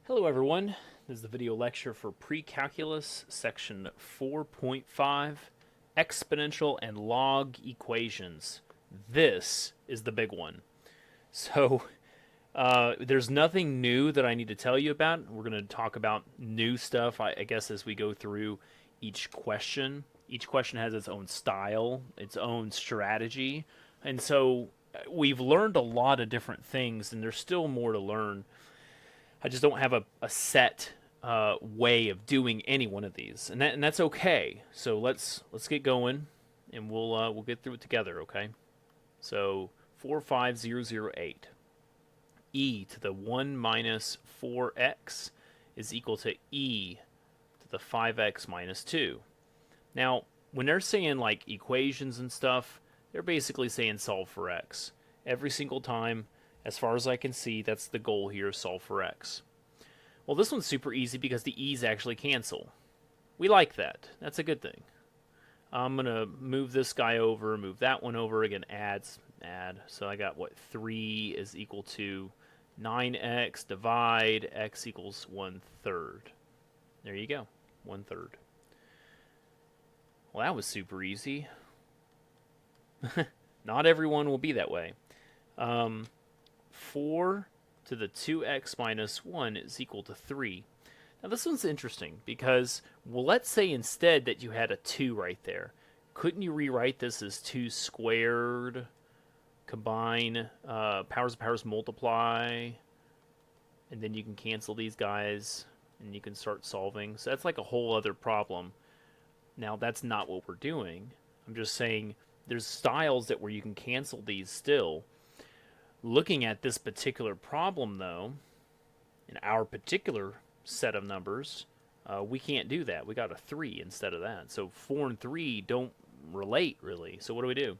Hello everyone, this is the video lecture for Pre-Calculus section 4.5, Exponential and Log Equations. This is the big one. So, there's nothing new that I need to tell you about. We're going to talk about new stuff, I guess, as we go through each question. Each question has its own style, its own strategy, and so we've learned a lot of different things, and there's still more to learn. I just don't have a set way of doing any one of these, and that's okay. So let's get going, and we'll get through it together. Okay. So 45008, e to the 1 minus 4x is equal to e to the 5x minus 2. Now, when they're saying like equations and stuff, they're basically saying solve for x. Every single time, as far as I can see, that's the goal here, solve for x. Well, this one's super easy because the e's actually cancel. We like that. That's a good thing. I'm going to move this guy over, move that one over. Again, add. So I got, 3 is equal to 9x, divide, x equals 1/3. There you go, 1/3. Well, that was super easy. Not everyone will be that way. 4 to the 2x minus 1 is equal to 3. Now this one's interesting because, well, let's say instead that you had a 2 right there. Couldn't you rewrite this as 2 squared, combine, powers of powers multiply, and then you can cancel these guys, and you can start solving. So that's like a whole other problem. Now that's not what we're doing. I'm just saying there's styles that where you can cancel these still. Looking at this particular problem, though, in our particular set of numbers, we can't do that. We got a 3 instead of that. So 4 and 3 don't relate, really. So what do we do?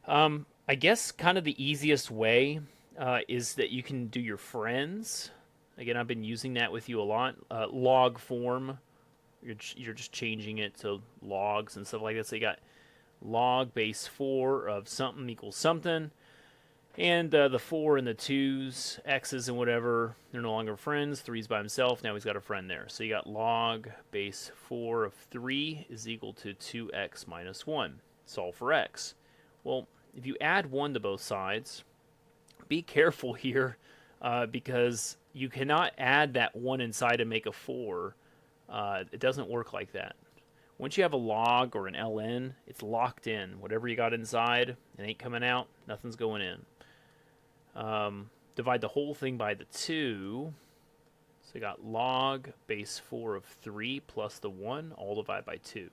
I guess kind of the easiest way is that you can do your friends. Again, I've been using that with you a lot. Log form. You're just changing it to logs and stuff like that. So you got log base 4 of something equals something. And the 4 and the 2's, x's and whatever, they're no longer friends. 3's by himself. Now he's got a friend there. So you got log base 4 of 3 is equal to 2x minus 1. Solve for x. Well, if you add 1 to both sides, be careful here because you cannot add that 1 inside and make a 4. It doesn't work like that. Once you have a log or an ln, it's locked in. Whatever you got inside, it ain't coming out. Nothing's going in. Divide the whole thing by the 2. So you got log base 4 of 3 plus the 1, all divided by 2.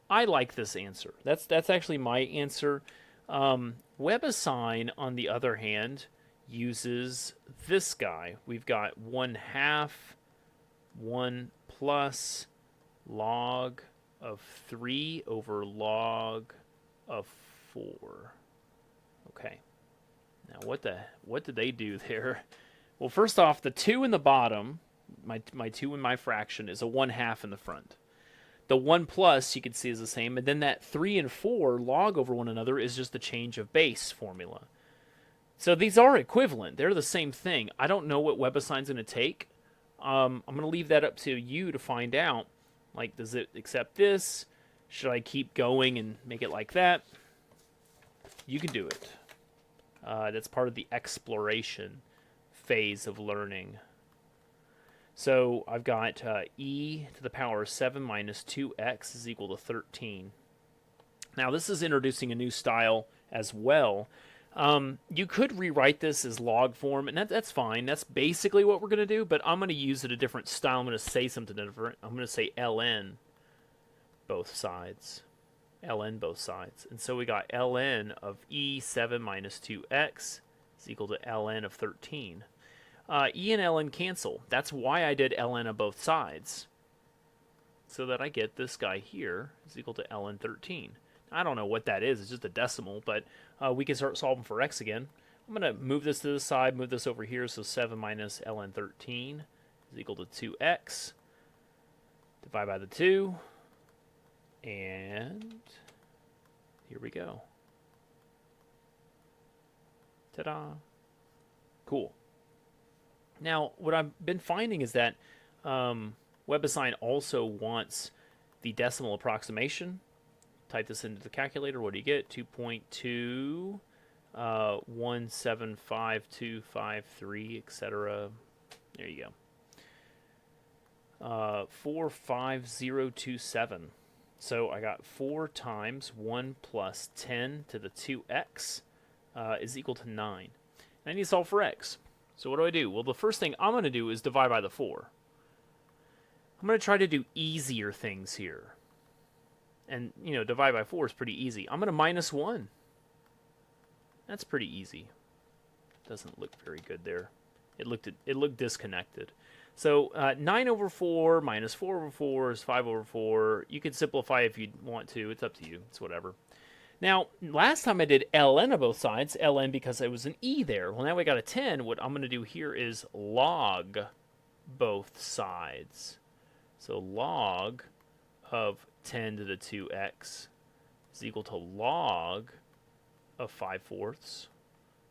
I like this answer. That's actually my answer. WebAssign, on the other hand, uses this guy. We've got 1/2, 1 plus log of 3 over log of 4. Okay. Now, what did they do there? Well, first off, the 2 in the bottom, my 2 in my fraction, is a 1/2 in the front. The 1 plus, you can see, is the same. And then that 3 and 4 log over one another is just the change of base formula. So these are equivalent. They're the same thing. I don't know what WebAssign's going to take. I'm going to leave that up to you to find out. Like, does it accept this? Should I keep going and make it like that? You can do it. That's part of the exploration phase of learning. So I've got e to the power of 7 minus 2x is equal to 13. Now this is introducing a new style as well. You could rewrite this as log form, and that's fine. That's basically what we're going to do, but I'm going to use it a different style. I'm going to say something different. I'm going to say ln both sides. ln both sides. And so we got ln of e7 minus 2x is equal to ln of 13. E and ln cancel. That's why I did ln of both sides. So that I get this guy here is equal to ln 13. I don't know what that is. It's just a decimal, but we can start solving for x again. I'm going to move this to the side, move this over here. So 7 minus ln 13 is equal to 2x. Divide by the 2. And here we go. Ta-da. Cool. Now, what I've been finding is that WebAssign also wants the decimal approximation. Type this into the calculator. What do you get? 2.2, 175,253, etc. There you go. 45027. So I got 4 times 1 plus 10 to the 2x is equal to 9. And I need to solve for x. So what do? Well, the first thing I'm going to do is divide by the 4. I'm going to try to do easier things here. And, divide by 4 is pretty easy. I'm going to minus 1. That's pretty easy. Doesn't look very good there. It looked disconnected. So 9 over 4 minus 4 over 4 is 5 over 4. You can simplify if you want to. It's up to you. It's whatever. Now, last time I did ln on both sides, ln because there was an e there. Well, now we got a 10. What I'm going to do here is log both sides. So log of 10 to the 2x is equal to log of 5/4.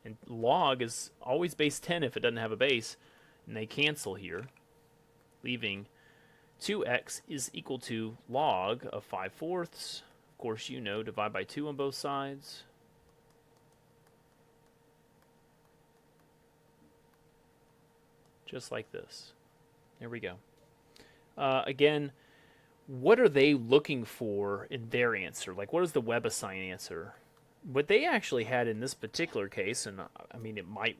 And log is always base 10 if it doesn't have a base. And they cancel here, leaving 2x is equal to log of 5/4. Of course, divide by 2 on both sides. Just like this. There we go. Again, what are they looking for in their answer? Like, what is the WebAssign answer? What they actually had in this particular case, and I mean, it might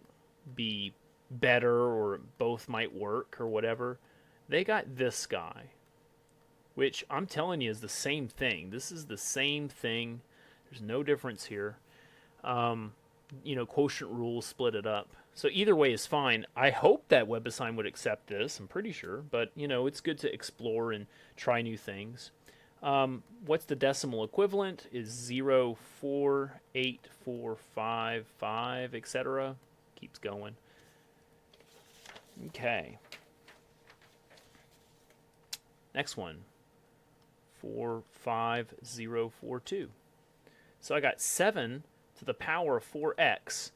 be better or both might work or whatever, they got this guy, which I'm telling you is the same thing. This is the same thing. There's no difference here. Quotient rules split it up. So either way is fine. I hope that WebAssign would accept this. I'm pretty sure. But, it's good to explore and try new things. What's the decimal equivalent? Is 0.48455, etc. Keeps going. Okay. Next one. 45042. So I got 7 to the power of 4x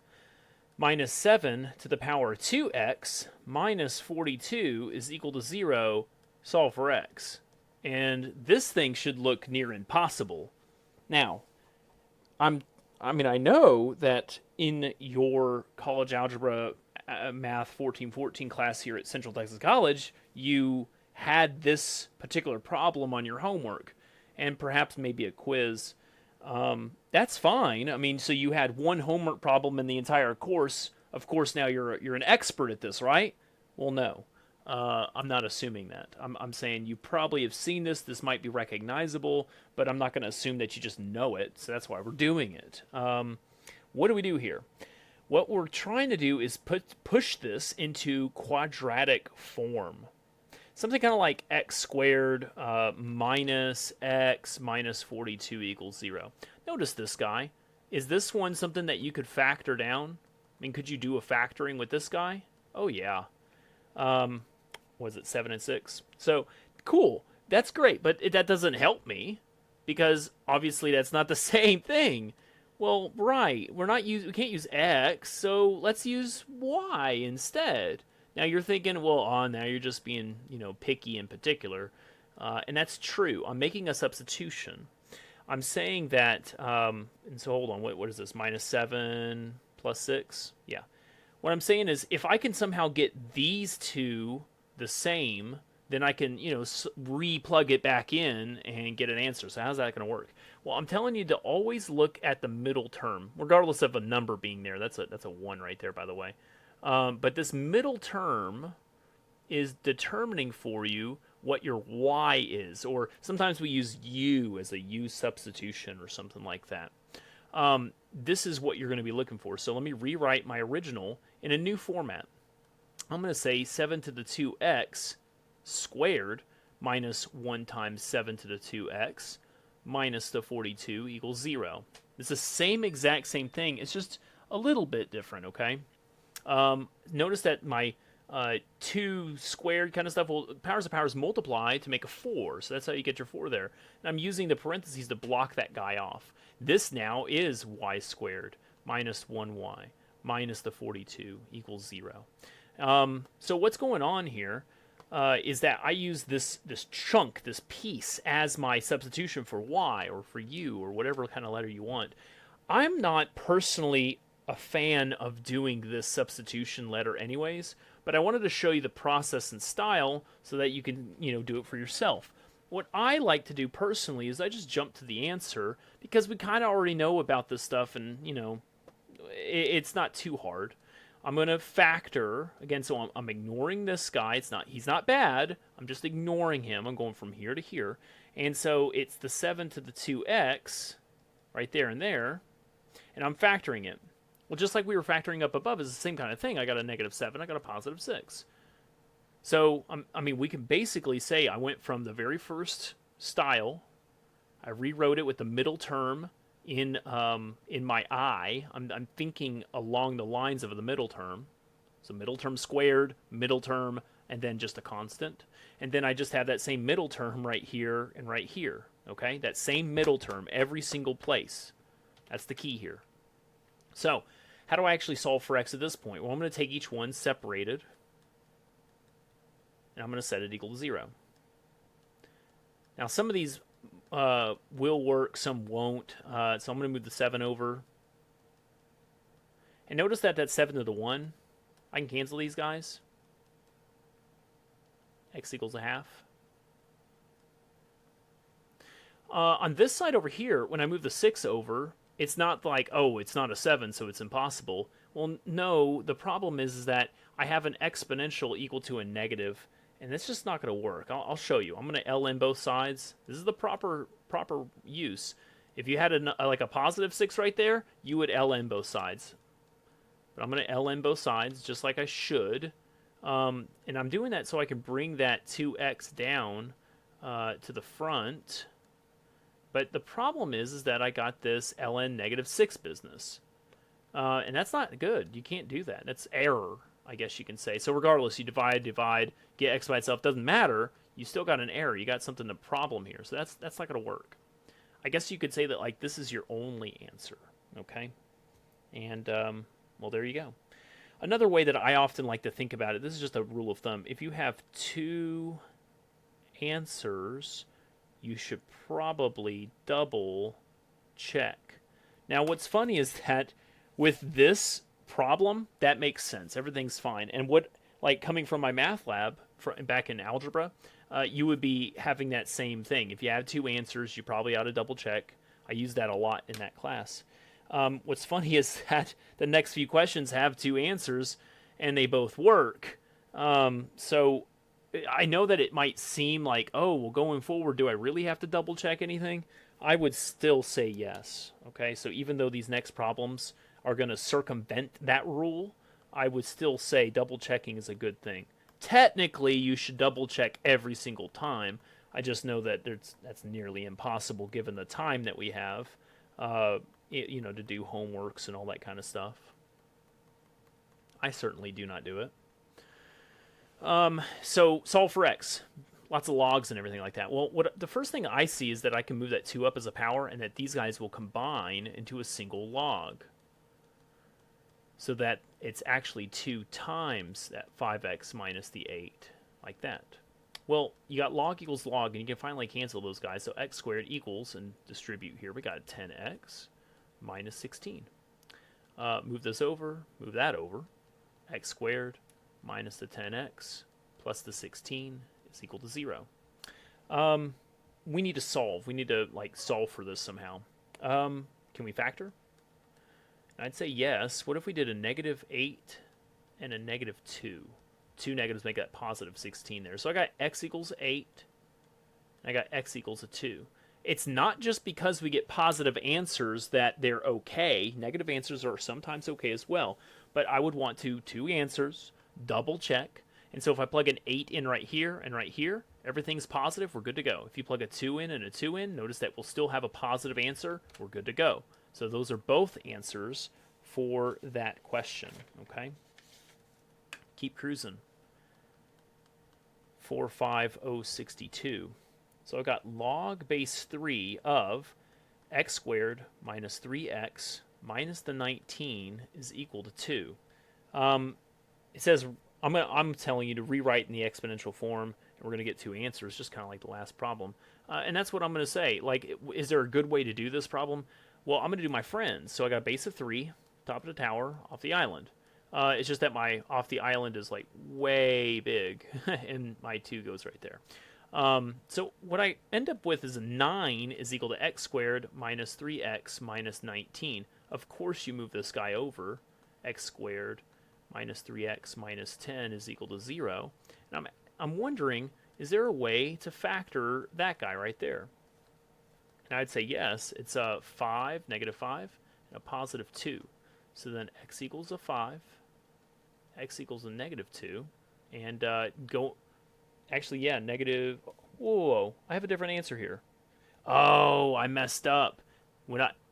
minus 7 to the power of 2x minus 42 is equal to 0. Solve for x. And this thing should look near impossible. Now, I know that in your college algebra math 1414 class here at Central Texas College, you had this particular problem on your homework and perhaps maybe a quiz. That's fine. So you had one homework problem in the entire course. Of course, now you're an expert at this, right? Well, no. I'm not assuming that. I'm saying you probably have seen this. This might be recognizable, but I'm not going to assume that you just know it. So that's why we're doing it. What do we do here? What we're trying to do is push this into quadratic form. Something kind of like x squared minus x minus 42 equals 0. Notice this guy. Is this one something that you could factor down? Could you do a factoring with this guy? Oh, yeah. Was it 7 and 6? So, cool. That's great, but that doesn't help me because obviously that's not the same thing. Well, right. We can't use x, so let's use y instead. Now you're thinking, well, now you're just being, picky in particular. And that's true. I'm making a substitution. I'm saying that, and so hold on, what is this? Minus 7 plus 6? Yeah. What I'm saying is if I can somehow get these two the same, then I can, re-plug it back in and get an answer. So how's that going to work? Well, I'm telling you to always look at the middle term, regardless of a number being there. That's a 1 right there, by the way. But this middle term is determining for you what your y is, or sometimes we use u as a u substitution or something like that. This is what you're going to be looking for. So let me rewrite my original in a new format. I'm going to say 7 to the 2x squared minus 1 times 7 to the 2x minus the 42 equals 0. It's the same exact same thing. It's just a little bit different, okay? Notice that my 2 squared kind of stuff, well, powers of powers multiply to make a 4, so that's how you get your 4 there. And I'm using the parentheses to block that guy off. This now is y squared minus 1y minus the 42 equals 0. So what's going on here is that I use this chunk, this piece, as my substitution for y or for u or whatever kind of letter you want. I'm not personally a fan of doing this substitution letter anyways, but I wanted to show you the process and style so that you can, do it for yourself. What I like to do personally is I just jump to the answer because we kind of already know about this stuff, and it's not too hard. I'm going to factor again, so I'm ignoring this guy. He's not bad. I'm just ignoring him. I'm going from here to here, and so it's the 7 to the 2x right there and there, and I'm factoring it. Well, just like we were factoring up above, is the same kind of thing. I got a -7. I got a +6. So we can basically say I went from the very first style. I rewrote it with the middle term in my I. I'm thinking along the lines of the middle term. So middle term squared, middle term, and then just a constant. And then I just have that same middle term right here and right here. Okay, that same middle term every single place. That's the key here. So how do I actually solve for x at this point? Well, I'm going to take each one separated, and I'm going to set it equal to 0. Now, some of these will work, some won't. So I'm going to move the 7 over. And notice that that's 7 to the 1. I can cancel these guys. X equals a half. On this side over here, when I move the 6 over, it's not like, oh, it's not a 7, so it's impossible. Well, no, the problem is that I have an exponential equal to a negative, and it's just not going to work. I'll show you. I'm going to ln both sides. This is the proper use. If you had like a +6 right there, you would ln both sides. But I'm going to ln both sides just like I should. And I'm doing that so I can bring that 2x down to the front. But the problem is that I got this ln -6 business. And that's not good. You can't do that. That's error, I guess you can say. So regardless, you divide, get x by itself. Doesn't matter. You still got an error. You got something, a problem here. So that's not going to work. I guess you could say that like this is your only answer. Okay? And, well, there you go. Another way that I often like to think about it, this is just a rule of thumb. If you have 2 answers, you should probably double check. Now, what's funny is that with this problem, that makes sense. Everything's fine. And like coming from my math lab back in algebra, you would be having that same thing. If you have 2 answers, you probably ought to double check. I use that a lot in that class. What's funny is that the next few questions have 2 answers, and they both work. So I know that it might seem like, oh, well, going forward, do I really have to double check anything? I would still say yes. Okay, so even though these next problems are going to circumvent that rule, I would still say double checking is a good thing. Technically, you should double check every single time. I just know that that's nearly impossible given the time that we have, to do homeworks and all that kind of stuff. I certainly do not do it. So solve for x. Lots of logs and everything like that. Well, the first thing I see is that I can move that 2 up as a power, and that these guys will combine into a single log. So that it's actually 2 times that 5x minus the 8, like that. Well, you got log equals log, and you can finally cancel those guys. So x squared equals, and distribute here, we got 10x minus 16. Move this over, move that over. X squared minus the 10x plus the 16 is equal to 0. We need to solve. We need to solve for this somehow. Can we factor? I'd say yes. What if we did a -8 and a -2? 2 negatives make that positive 16 there. So I got x equals 8. And I got x equals a 2. It's not just because we get positive answers that they're okay. Negative answers are sometimes okay as well. But I would want 2 answers, double check. And so if I plug an 8 in right here and right here, everything's positive, we're good to go. If you plug a 2 in and a 2 in, notice that we'll still have a positive answer, we're good to go. So those are both answers for that question, okay? Keep cruising. 45062. So I got log base 3 of x squared minus 3x minus the 19 is equal to 2. It says I'm telling you to rewrite in the exponential form, and we're gonna get two answers, just kind of like the last problem. And that's what I'm gonna say. Like, is there a good way to do this problem? Well, I'm gonna do my friends. So I got a base of 3, top of the tower, off the island. It's just that my off the island is like way big, and my 2 goes right there. So what I end up with is 9 is equal to x squared minus 3x minus 19. Of course you move this guy over. X squared minus 3x minus 10 is equal to 0. And I'm wondering, is there a way to factor that guy right there? And I'd say yes. It's a 5, negative 5, and a positive 2. So then x equals a 5, x equals a negative 2, and go... Actually, yeah, negative... Whoa, I have a different answer here. Oh, I messed up.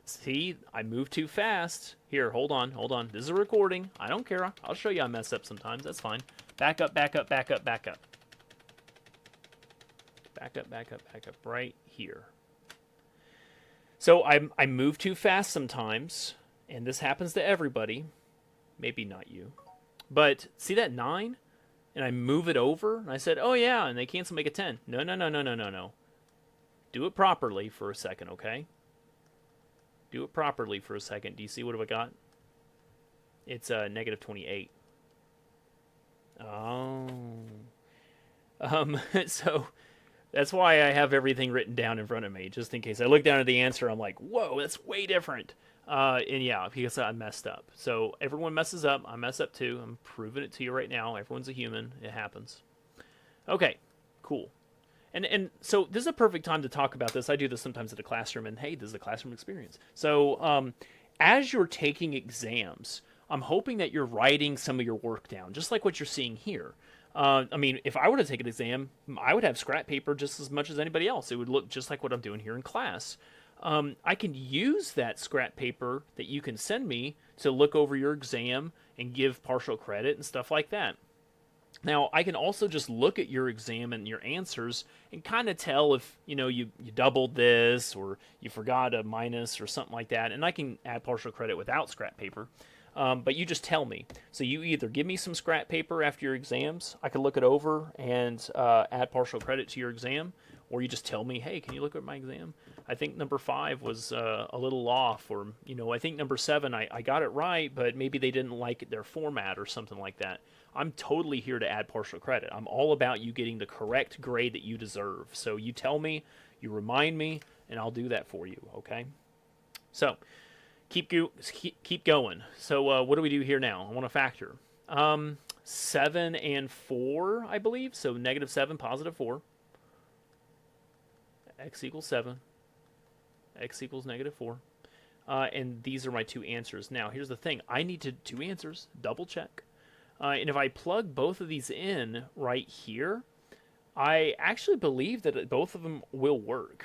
See, I moved too fast. Here, hold on. This is a recording. I don't care. I'll show you I mess up sometimes. That's fine. Back up. Back up right here. So I move too fast sometimes, and this happens to everybody. Maybe not you. But see that 9? And I move it over, and I said, oh yeah, and they cancel, make a 10. No. Do it properly for a second, okay? Do it properly for a second. Do you see what have I got? It's negative 28. Oh. So that's why I have everything written down in front of me, just in case. I look down at the answer, I'm like, whoa, that's way different. And yeah, because I messed up. So everyone messes up. I mess up too. I'm proving it to you right now. Everyone's a human. It happens. Okay, cool. And so this is a perfect time to talk about this. I do this sometimes at a classroom, and hey, this is a classroom experience. So as you're taking exams, I'm hoping that you're writing some of your work down, just like what you're seeing here. I mean, if I were to take an exam, I would have scrap paper just as much as anybody else. It would look just like what I'm doing here in class. I can use that scrap paper that you can send me to look over your exam and give partial credit and stuff like that. Now, I can also just look at your exam and your answers and kind of tell if, you doubled this or you forgot a minus or something like that. And I can add partial credit without scrap paper. But you just tell me. So you either give me some scrap paper after your exams, I can look it over and add partial credit to your exam, or you just tell me, hey, can you look at my exam? I think number 5 was a little off, or, I think number 7, I got it right, but maybe they didn't like their format or something like that. I'm totally here to add partial credit. I'm all about you getting the correct grade that you deserve. So you tell me, you remind me, and I'll do that for you, okay? So keep going. So what do we do here now? I want to factor. 7 and 4, I believe. So negative 7, positive 4. X equals 7. X equals negative 4. And these are my two answers. Now, here's the thing. I need to two answers. Double check. And if I plug both of these in right here, I actually believe that both of them will work.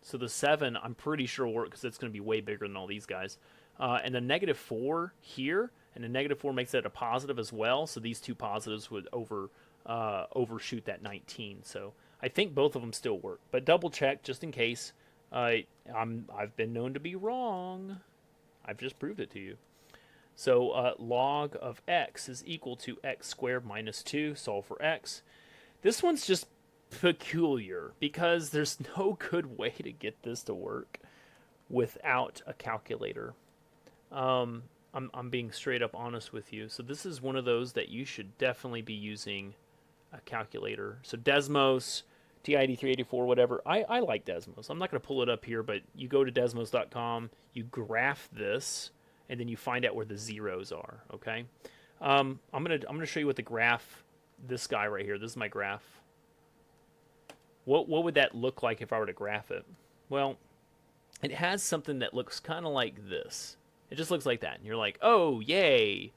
So the 7, I'm pretty sure will work because it's going to be way bigger than all these guys. And the negative 4 here, and the negative 4 makes that a positive as well. So these two positives would overshoot that 19. So I think both of them still work. But double check just in case. I've been known to be wrong. I've just proved it to you. So log of x is equal to x squared minus 2. Solve for x. This one's just peculiar because there's no good way to get this to work without a calculator. I'm being straight up honest with you. So this is one of those that you should definitely be using a calculator. So Desmos, TID384, whatever. I like Desmos. I'm not going to pull it up here, but you go to desmos.com, you graph this, and then you find out where the zeros are, okay? I'm gonna show you what the graph, this guy right here, this is my graph. What would that look like if I were to graph it? Well, it has something that looks kind of like this. It just looks like that. And you're like, oh, yay.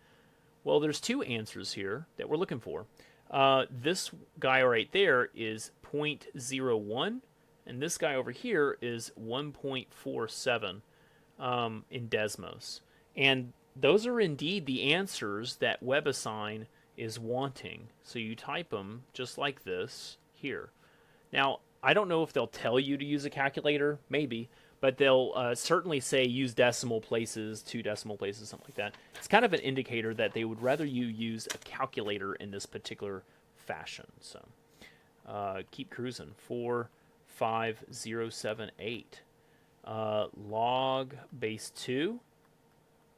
Well, there's two answers here that we're looking for. This guy right there is 0.01, and this guy over here is 1.47 in Desmos. And those are indeed the answers that WebAssign is wanting. So you type them just like this here. Now, I don't know if they'll tell you to use a calculator, maybe, but they'll certainly say use decimal places, 2 decimal places, something like that. It's kind of an indicator that they would rather you use a calculator in this particular fashion. So keep cruising. 4, 5, 0, 7, 8. Log base 2,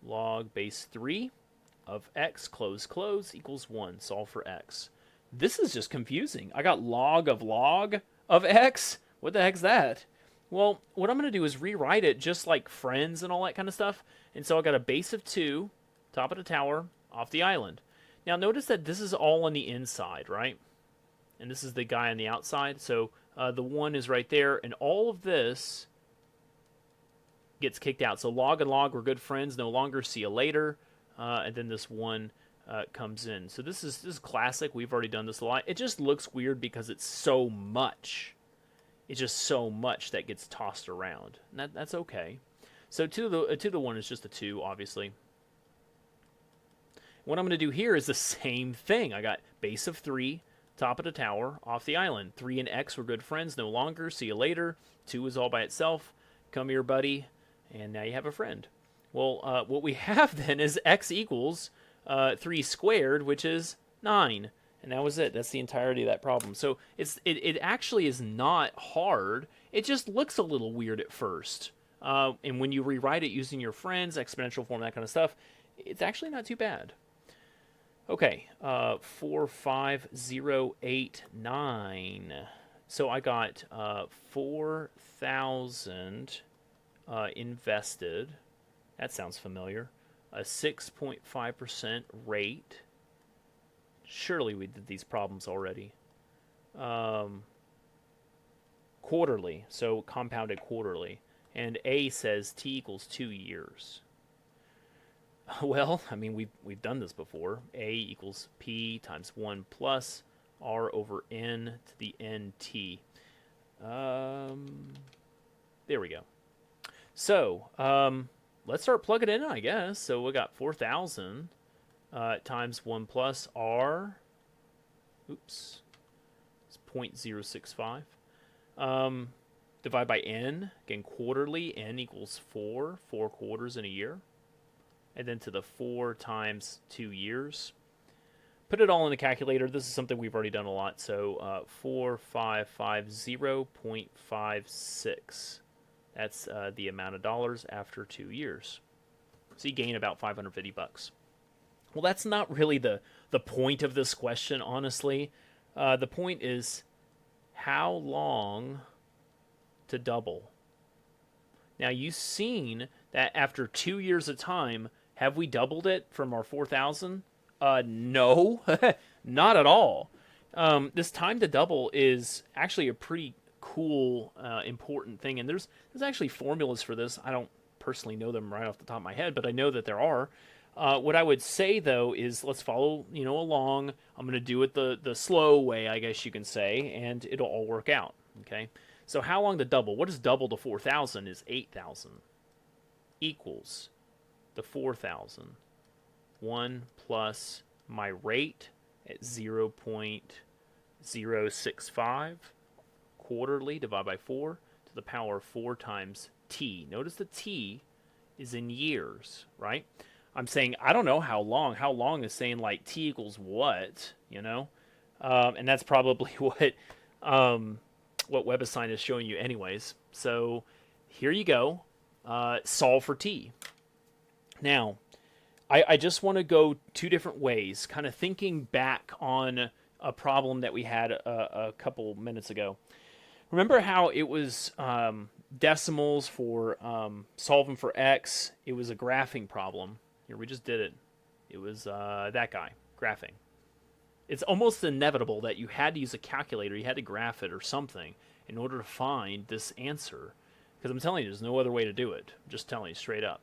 log base 3 of x, close, close, equals 1. Solve for x. This is just confusing. I got log of x. What the heck's that? Well, what I'm going to do is rewrite it just like friends and all that kind of stuff. And so I got a base of 2, top of the tower, off the island. Now notice that this is all on the inside, right? And this is the guy on the outside. So the 1 is right there. And all of this gets kicked out. So log and log were good friends. No longer. See you later. And then this 1 comes in. So this is classic. We've already done this a lot. It just looks weird because it's so much. It's just so much that gets tossed around. And that's okay. So 2 to the 1 is just a 2, obviously. What I'm going to do here is the same thing. I got base of 3, top of the tower, off the island. 3 and x were good friends, no longer. See you later. 2 is all by itself. Come here, buddy. And now you have a friend. Well, what we have then is x equals 3 squared, which is 9. And that was it. That's the entirety of that problem. So it actually is not hard. It just looks a little weird at first. And when you rewrite it using your friends, exponential form, that kind of stuff, it's actually not too bad. Okay, 4, 5, 0, 8, 9. So I got 4,000 invested. That sounds familiar. A 6.5% rate. Surely we did these problems already. Quarterly, so compounded quarterly. And A says t equals 2 years. Well, I mean, we've done this before. A equals P times 1 plus R over N to the NT. There we go. So, let's start plugging it in, I guess. So we got 4,000 times 1 plus R. Oops. It's 0.065. Divide by N. Again, quarterly. N equals 4. 4 quarters in a year. And then to the 4 times 2 years. Put it all in the calculator. This is something we've already done a lot. So 4550.56. That's the amount of dollars after 2 years. So you gain about $550. Well, that's not really the point of this question, honestly. The point is how long to double. Now, you've seen that after 2 years of time, have we doubled it from our 4,000? No, not at all. This time to double is actually a pretty cool, important thing. And there's actually formulas for this. I don't personally know them right off the top of my head, but I know that there are. What I would say, though, is let's follow, along. I'm going to do it the slow way, I guess you can say, and it'll all work out, okay? So how long to double? What is double to 4,000 is 8,000 equals the 4,000. 1 plus my rate at 0.065 quarterly divided by 4 to the power of 4 times t. Notice the t is in years, right? I'm saying, I don't know how long. How long is saying like t equals what, and that's probably what WebAssign is showing you anyways. So here you go. Solve for t. Now, I just want to go 2 different ways, kind of thinking back on a problem that we had a couple minutes ago. Remember how it was decimals for solving for x? It was a graphing problem. Here, we just did it. It was that guy, graphing. It's almost inevitable that you had to use a calculator, you had to graph it or something in order to find this answer. Because I'm telling you, there's no other way to do it. I'm just telling you straight up.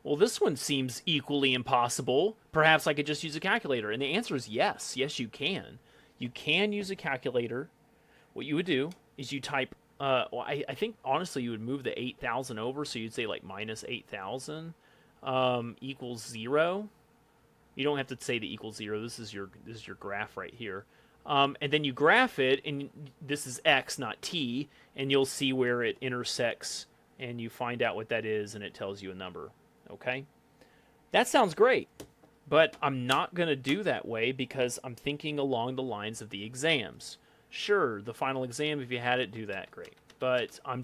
Well, this one seems equally impossible. Perhaps I could just use a calculator. And the answer is yes. Yes, you can. You can use a calculator. What you would do is you type, I think, honestly, you would move the 8,000 over. So you'd say, like, minus 8,000 equals 0. You don't have to say the equals 0. This is your graph right here. And then you graph it, and this is x, not t, and you'll see where it intersects and you find out what that is, and it tells you a number. Okay? That sounds great, but I'm not going to do that way because I'm thinking along the lines of the exams. Sure, the final exam, if you had it, do that, great. But I'm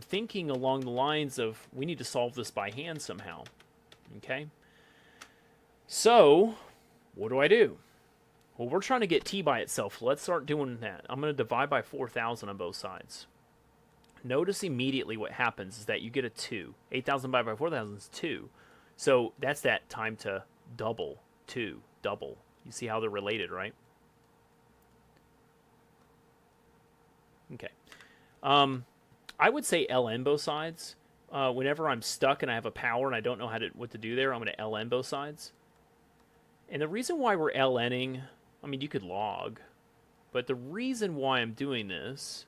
thinking along the lines of we need to solve this by hand somehow. Okay? So, what do? Well, we're trying to get t by itself. Let's start doing that. I'm going to divide by 4,000 on both sides. Notice immediately what happens is that you get a 2. 8,000 divided by 4,000 is 2. So that's that time to double. 2, double. You see how they're related, right? Okay. I would say ln both sides. Whenever I'm stuck and I have a power and I don't know what to do there, I'm going to ln both sides. And the reason why we're lnning, I mean, you could log, but the reason why I'm doing this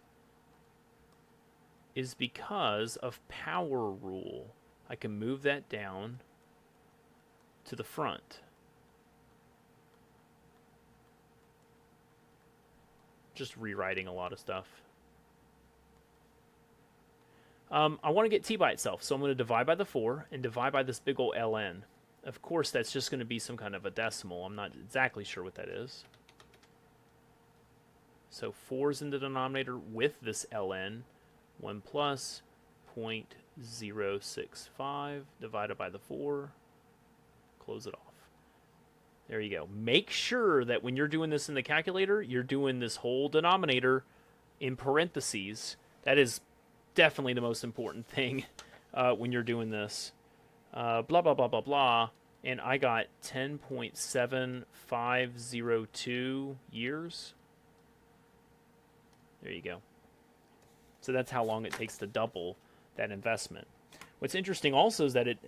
is because of power rule. I can move that down to the front. Just rewriting a lot of stuff. I want to get t by itself, so I'm going to divide by the 4 and divide by this big old ln. Of course, that's just going to be some kind of a decimal. I'm not exactly sure what that is. So 4 is in the denominator with this ln. 1 plus 0.065 divided by the 4. Close it off. There you go. Make sure that when you're doing this in the calculator, you're doing this whole denominator in parentheses. That is definitely the most important thing when you're doing this. Blah, blah, blah, blah, blah. And I got 10.7502 years. There you go. So that's how long it takes to double that investment. What's interesting also is that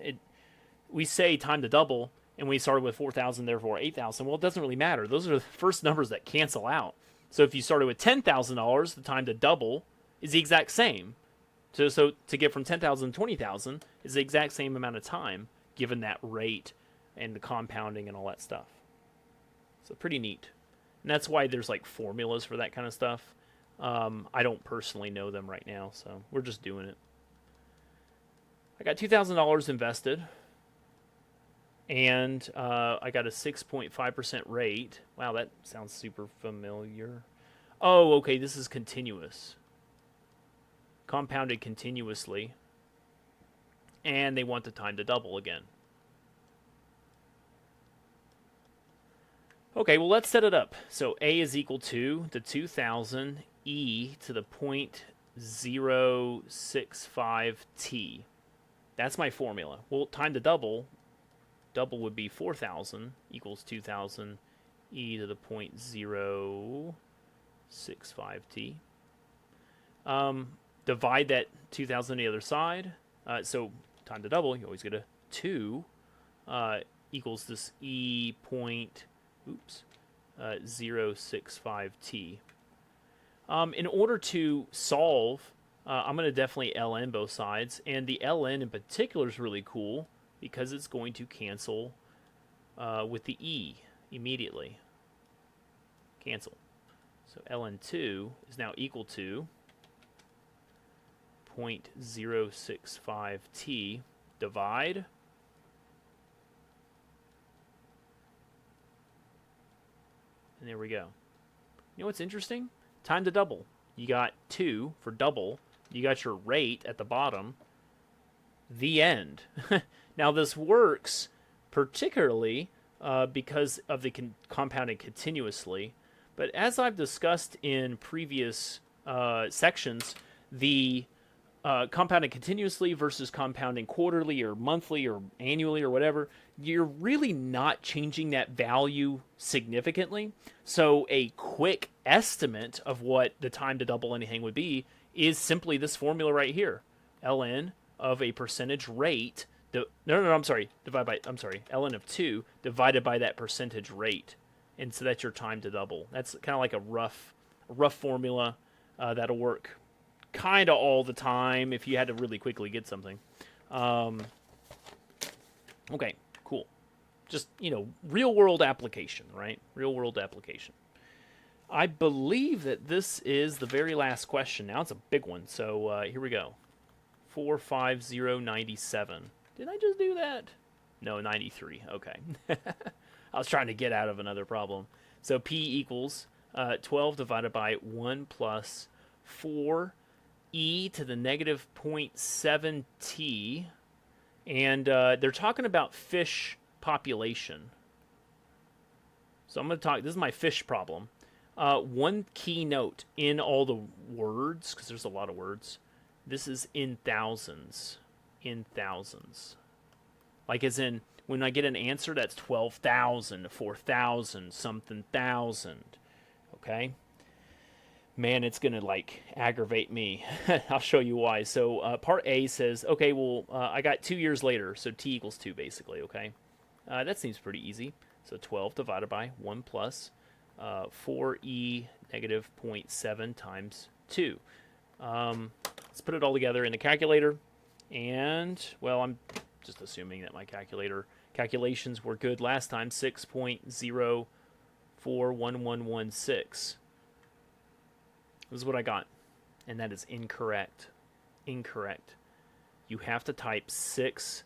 we say time to double, and we started with 4,000, therefore 8,000. Well, it doesn't really matter. Those are the first numbers that cancel out. So if you started with $10,000, the time to double is the exact same. So to get from 10,000 to 20,000 is the exact same amount of time, given that rate and the compounding and all that stuff. So pretty neat. And that's why there's like formulas for that kind of stuff. I don't personally know them right now, so we're just doing it. I got $2,000 invested, and I got a 6.5% rate. Wow, that sounds super familiar. Oh, okay, this is continuous. Compounded continuously, and they want the time to double again. Okay, well, let's set it up. So A is equal to the 2,000 e to the 0.065 t. That's my formula. Well, time to double would be 4,000 equals 2,000 e to the 0.065 t. Divide that 2,000 on the other side. So time to double, you always get a 2 equals this e point, 0.065 t. In order to solve, I'm going to definitely ln both sides, and the ln in particular is really cool because it's going to cancel with the e immediately. Cancel. So ln2 is now equal to 0.065 t, divide, and there we go. You know what's interesting? Time to double. You got 2 for double. You got your rate at the bottom. The end. Now this works particularly because of the compounding continuously. But as I've discussed in previous sections, the compounding continuously versus compounding quarterly or monthly or annually or whatever, you're really not changing that value significantly. So a quick estimate of what the time to double anything would be is simply this formula right here. ln of a percentage rate, ln of 2 divided by that percentage rate. And so that's your time to double. That's kind of like a rough formula that'll work kind of all the time if you had to really quickly get something. Okay, cool. Just, real world application, right? Real world application. I believe that this is the very last question now. It's a big one, so here we go. 45097. Did I just do that? No, 93. Okay. I was trying to get out of another problem. So P equals 12 divided by 1 plus 4e to the negative 0.7t. And they're talking about fish population. So I'm going to talk, this is my fish problem. One key note in all the words, because there's a lot of words, this is in thousands. In thousands. Like as in, when I get an answer, that's 12,000, 4,000, something thousand. Okay? Man, it's going to, like, aggravate me. I'll show you why. So, part A says, okay, well, I got 2 years later, so t equals 2, basically, okay? That seems pretty easy. So, 12 divided by 1 plus 4e negative 0.7 times 2. Let's put it all together in the calculator. And, well, I'm just assuming that my calculations were good last time. 6.041116. This is what I got, and that is incorrect. Incorrect. You have to type 6.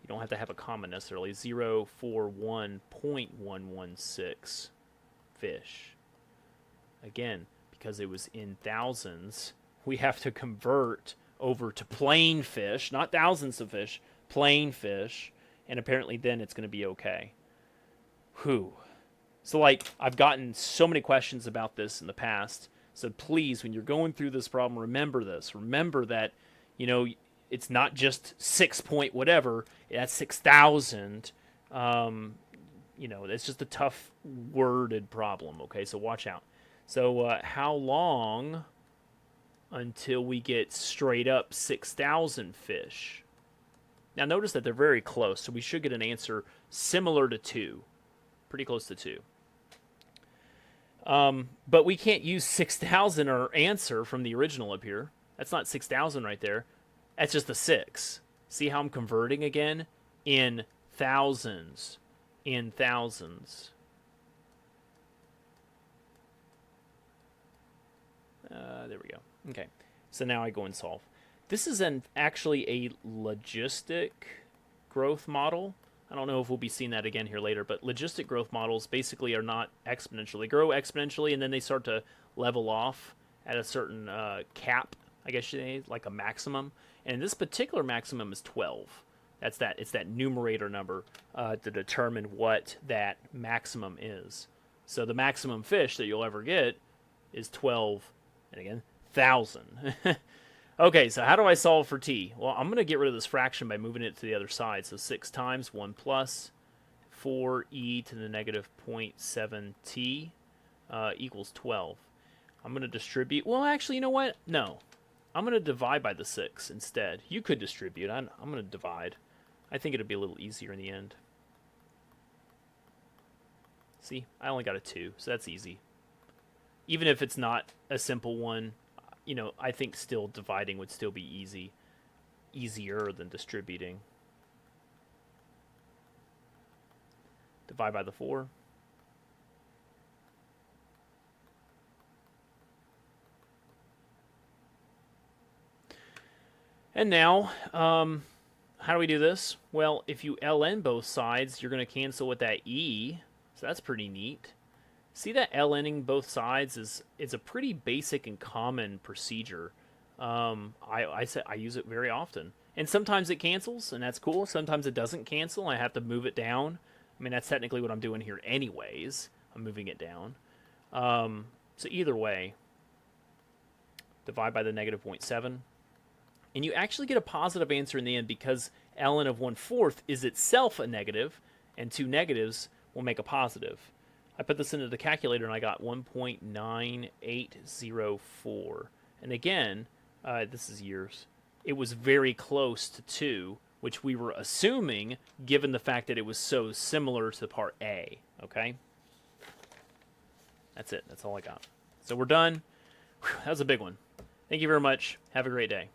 You don't have to have a comma necessarily. 041.116 fish. Again, because it was in thousands, we have to convert over to plain fish, not thousands of fish, plain fish, and apparently then it's going to be okay. Whew. So, like, I've gotten so many questions about this in the past. So please, when you're going through this problem, remember this. Remember that, you know, it's not just 6 point whatever. That's 6,000. You know, it's just a tough worded problem. Okay, so watch out. So how long until we get straight up 6,000 fish? Now notice that they're very close, so we should get an answer similar to 2. Pretty close to 2. But we can't use 6,000 our answer from the original up here. That's not 6,000 right there. That's just a 6. See how I'm converting again? In thousands. In thousands. There we go. Okay. So now I go and solve. This is actually a logistic growth model. I don't know if we'll be seeing that again here later, but logistic growth models basically are not exponential. They grow exponentially, and then they start to level off at a certain cap, I guess you say, like a maximum. And this particular maximum is 12. It's that numerator number to determine what that maximum is. So the maximum fish that you'll ever get is 12, and again, 1,000. Okay, so how do I solve for t? Well, I'm going to get rid of this fraction by moving it to the other side. So 6 times 1 plus 4e to the negative 0.7t equals 12. I'm going to distribute. Well, actually, you know what? No. I'm going to divide by the 6 instead. You could distribute. I'm going to divide. I think it'll be a little easier in the end. See, I only got a 2, so that's easy. Even if it's not a simple one, you know, I think still dividing would still be easier than distributing. Divide by the 4. And now, how do we do this? Well, if you ln both sides, you're going to cancel with that e, so that's pretty neat. See that ln'ing both sides is a pretty basic and common procedure. I use it very often. And sometimes it cancels, and that's cool. Sometimes it doesn't cancel. I have to move it down. I mean, that's technically what I'm doing here anyways. I'm moving it down. So either way, divide by the negative 0.7. And you actually get a positive answer in the end because ln of 1/4 is itself a negative, and 2 negatives will make a positive. I put this into the calculator and I got 1.9804. And again, this is years. It was very close to 2, which we were assuming given the fact that it was so similar to part A. Okay? That's it. That's all I got. So we're done. Whew, that was a big one. Thank you very much. Have a great day.